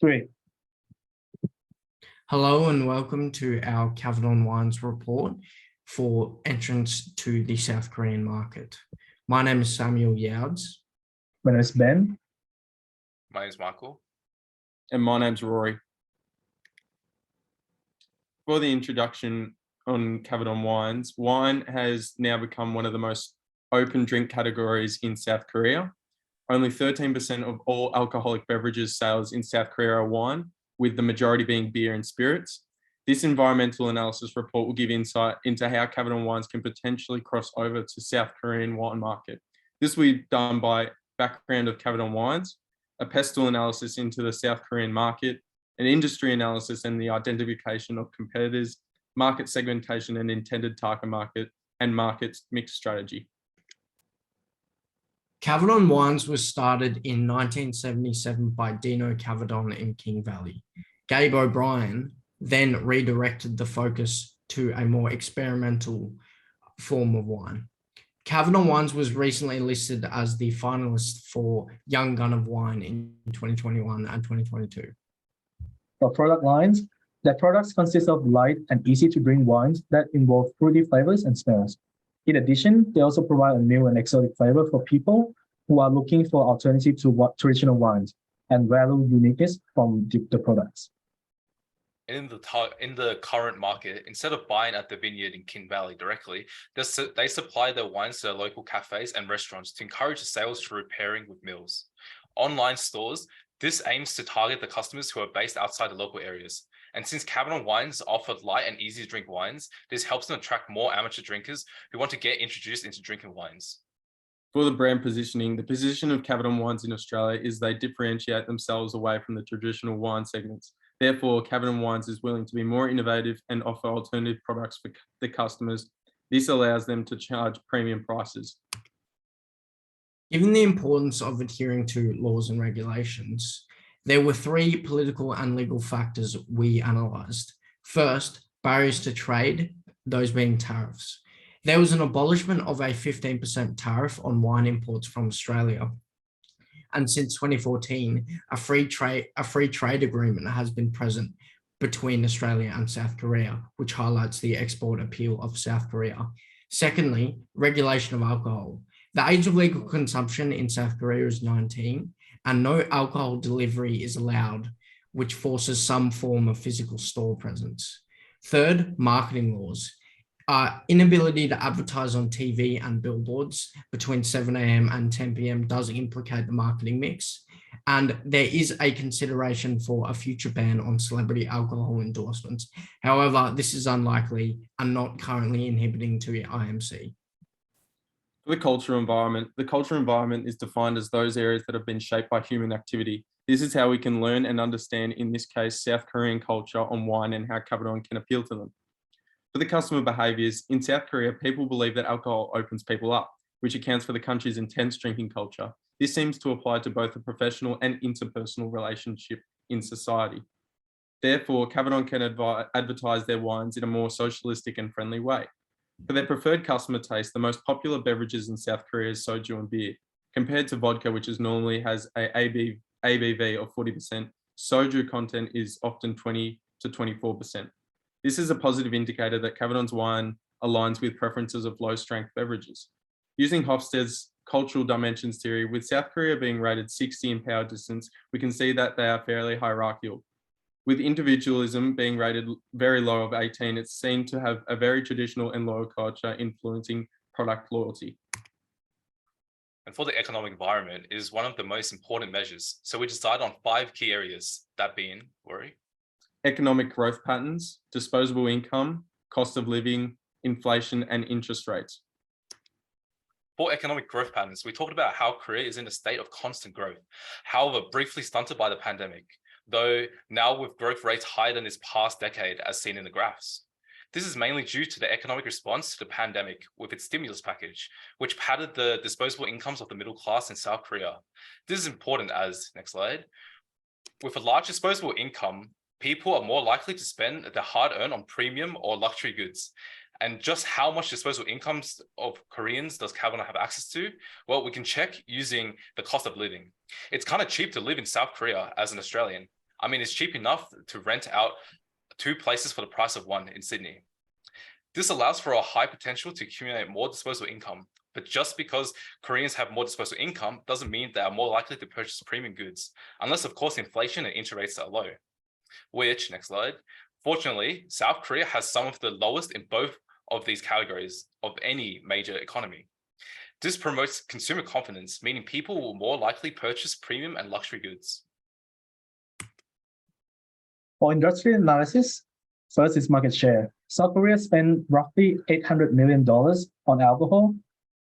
Three. Hello and welcome to our Cavedon Wines report for entrance to the South Korean market. My name is Samuel Youds. My name is Ben. My name is Michael. And my name's Rory. For the introduction on Cavedon Wines, wine has now become one of the most open drink categories in South Korea. Only 13% of all alcoholic beverages sales in South Korea are wine, with the majority being beer and spirits. This environmental analysis report will give insight into how Cavedon Wines can potentially cross over to South Korean wine market. This will be done by background of Cavedon Wines, a pestle analysis into the South Korean market, an industry analysis and the identification of competitors, market segmentation and intended target market, and market mix strategy. Cavedon Wines was started in 1977 by Dino Cavedon in King Valley. Gabe O'Brien then redirected the focus to a more experimental form of wine. Cavedon Wines was recently listed as the finalist for Young Gun of Wine in 2021 and 2022. For product lines, their products consist of light and easy to drink wines that involve fruity flavors and smells. In addition, they also provide a new and exotic flavor for people who are looking for alternative to traditional wines and value uniqueness from the products. In the current market, instead of buying at the vineyard in King Valley directly, they supply their wines to their local cafes and restaurants to encourage sales through pairing with meals. Online stores, this aims to target the customers who are based outside the local areas. And since Cavedon Wines offer light and easy to drink wines, this helps them attract more amateur drinkers who want to get introduced into drinking wines. For the brand positioning, the position of Cavedon Wines in Australia is they differentiate themselves away from the traditional wine segments. Therefore, Cavedon Wines is willing to be more innovative and offer alternative products for the customers. This allows them to charge premium prices. Given the importance of adhering to laws and regulations, there were three political and legal factors we analysed. First, barriers to trade, those being tariffs. There was an abolishment of a 15% tariff on wine imports from Australia. And since 2014, a free trade agreement has been present between Australia and South Korea, which highlights the export appeal of South Korea. Secondly, regulation of alcohol. The age of legal consumption in South Korea is 19, and no alcohol delivery is allowed, which forces some form of physical store presence. Third, marketing laws. Inability to advertise on TV and billboards between 7 a.m. and 10 p.m. does implicate the marketing mix, and there is a consideration for a future ban on celebrity alcohol endorsements. However, this is unlikely and not currently inhibiting to IMC. For the cultural environment is defined as those areas that have been shaped by human activity. This is how we can learn and understand, in this case, South Korean culture on wine and how Cavedon can appeal to them. For the customer behaviours, in South Korea, people believe that alcohol opens people up, which accounts for the country's intense drinking culture. This seems to apply to both the professional and interpersonal relationship in society. Therefore, Cavedon can advertise their wines in a more socialistic and friendly way. For their preferred customer taste, the most popular beverages in South Korea is soju and beer. Compared to vodka, which normally has an ABV of 40%, soju content is often 20 to 24%. This is a positive indicator that Cavedon's wine aligns with preferences of low-strength beverages. Using Hofstede's cultural dimensions theory, with South Korea being rated 60 in power distance, we can see that they are fairly hierarchical. With individualism being rated very low of 18, it's seen to have a very traditional and loyal culture influencing product loyalty. And for the economic environment, it is one of the most important measures. So we decided on 5 key areas, that being, Rory? Economic growth patterns, disposable income, cost of living, inflation, and interest rates. For economic growth patterns, we talked about how Korea is in a state of constant growth, however, briefly stunted by the pandemic, though now with growth rates higher than this past decade, as seen in the graphs. This is mainly due to the economic response to the pandemic with its stimulus package, which padded the disposable incomes of the middle class in South Korea. This is important as, next slide, with a large disposable income, people are more likely to spend their hard-earned on premium or luxury goods. And just how much disposable incomes of Koreans does Cavedon have access to? Well, we can check using the cost of living. It's kind of cheap to live in South Korea as an Australian. I mean, it's cheap enough to rent out 2 places for the price of 1 in Sydney. This allows for a high potential to accumulate more disposable income. But just because Koreans have more disposable income doesn't mean they are more likely to purchase premium goods, unless of course inflation and interest rates are low. Which, next slide, fortunately, South Korea has some of the lowest in both of these categories of any major economy. This promotes consumer confidence, meaning people will more likely purchase premium and luxury goods. For industry analysis, first is market share. South Korea spent roughly $800 million on alcohol.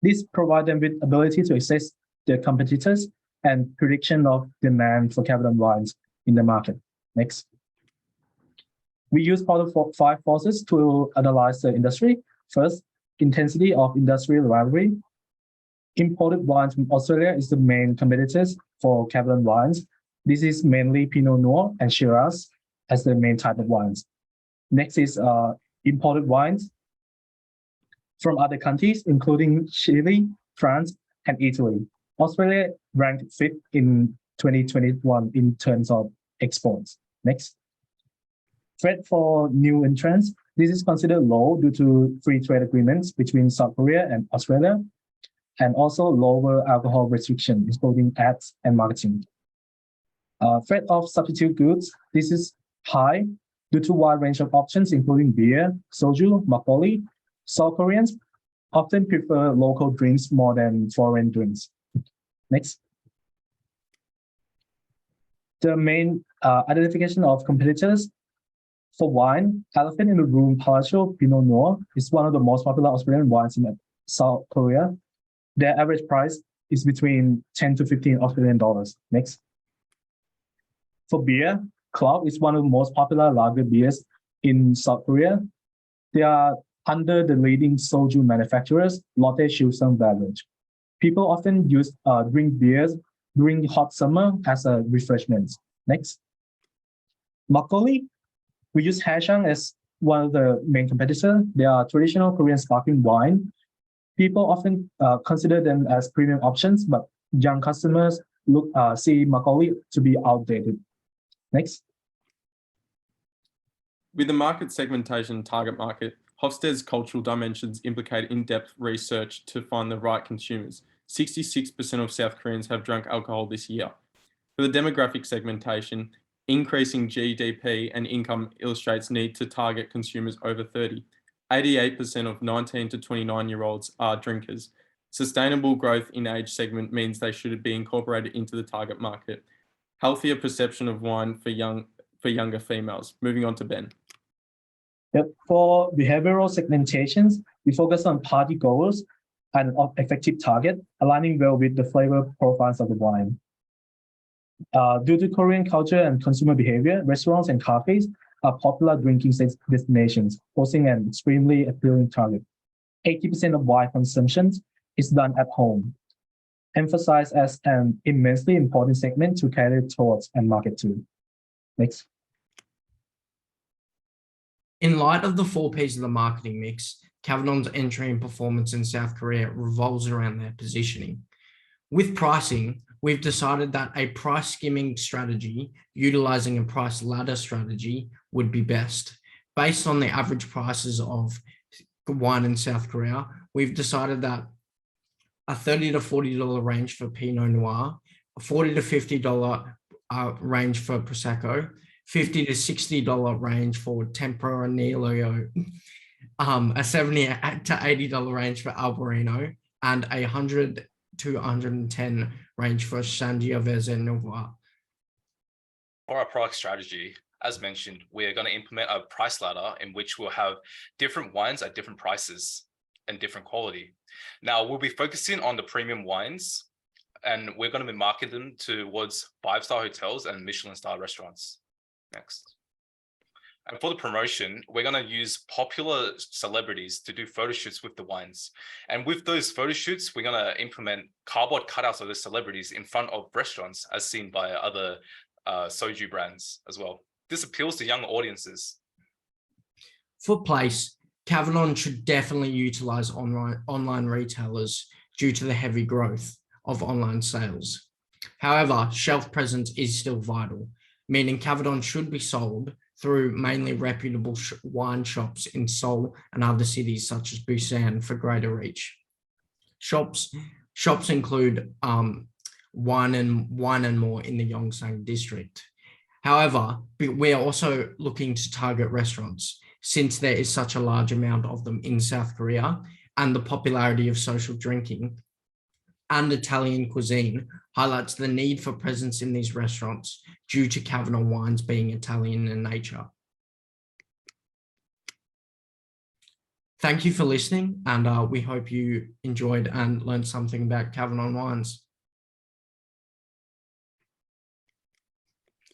This provides them with ability to assess their competitors and prediction of demand for Cavedon wines in the market. Next. We use part of 5 forces to analyze the industry. First, intensity of industrial rivalry. Imported wines from Australia is the main competitors for Cavedon wines. This is mainly Pinot Noir and Shiraz as the main type of wines. Next is imported wines from other countries, including Chile, France, and Italy. Australia ranked 5th in 2021 in terms of exports. Next. Threat for new entrants. This is considered low due to free trade agreements between South Korea and Australia, and also lower alcohol restriction, including ads and marketing. Threat of substitute goods. This is high due to wide range of options, including beer, soju, makgeolli. South Koreans often prefer local drinks more than foreign drinks. Next. The main identification of competitors. For wine, Elephant in the Room Partial Pinot Noir is one of the most popular Australian wines in South Korea. Their average price is between 10 to 15 Australian dollars. Next. For beer, Club is one of the most popular lager beers in South Korea. They are under the leading soju manufacturers, Lotte Shilsung Beverage. People often drink beers during hot summer as a refreshment. Next. Makgeolli, we use Hashang as one of the main competitors. They are traditional Korean sparkling wine. People often consider them as premium options, but young customers see Makgeolli to be outdated. Next. With the market segmentation target market, Hofstede's cultural dimensions implicate in-depth research to find the right consumers. 66% of South Koreans have drunk alcohol this year. For the demographic segmentation, increasing GDP and income illustrates need to target consumers over 30. 88% of 19 to 29-year-olds are drinkers. Sustainable growth in age segment means they should be incorporated into the target market. Healthier perception of wine for younger females. Moving on to Ben. Yep. For behavioral segmentations, we focus on party goers and effective target, aligning well with the flavor profiles of the wine. Due to Korean culture and consumer behavior, restaurants and cafes are popular drinking destinations, posing an extremely appealing target. 80% of wine consumption is done at home, emphasized as an immensely important segment to cater towards and market to. Next. In light of the 4 Ps of the marketing mix, Cavedon's entry and performance in South Korea revolves around their positioning. With pricing, we've decided that a price skimming strategy utilizing a price ladder strategy would be best. Based on the average prices of wine in South Korea, we've decided that a $30 to $40 range for Pinot Noir, a $40 to $50 range for Prosecco, $50 to $60 range for Tempranillo, a $70 to $80 range for Albarino, and a $100 to $110 range for Sangiovese Noir. For our product strategy, as mentioned, we're going to implement a price ladder in which we'll have different wines at different prices and different quality. Now, we'll be focusing on the premium wines, and we're going to be marketing them towards 5-star hotels and Michelin-star restaurants. Next. And for the promotion, we're going to use popular celebrities to do photo shoots with the wines. And with those photo shoots, we're going to implement cardboard cutouts of the celebrities in front of restaurants, as seen by other soju brands as well. This appeals to young audiences. For place, Cavedon should definitely utilize online retailers due to the heavy growth of online sales. However, shelf presence is still vital. meaning Cavedon should be sold through mainly reputable wine shops in Seoul and other cities such as Busan for greater reach. Shops include Wine and More in the Yongsan district. However, we are also looking to target restaurants since there is such a large amount of them in South Korea, and the popularity of social drinking and Italian cuisine highlights the need for presence in these restaurants due to Cavedon wines being Italian in nature. Thank you for listening, and we hope you enjoyed and learned something about Cavedon wines.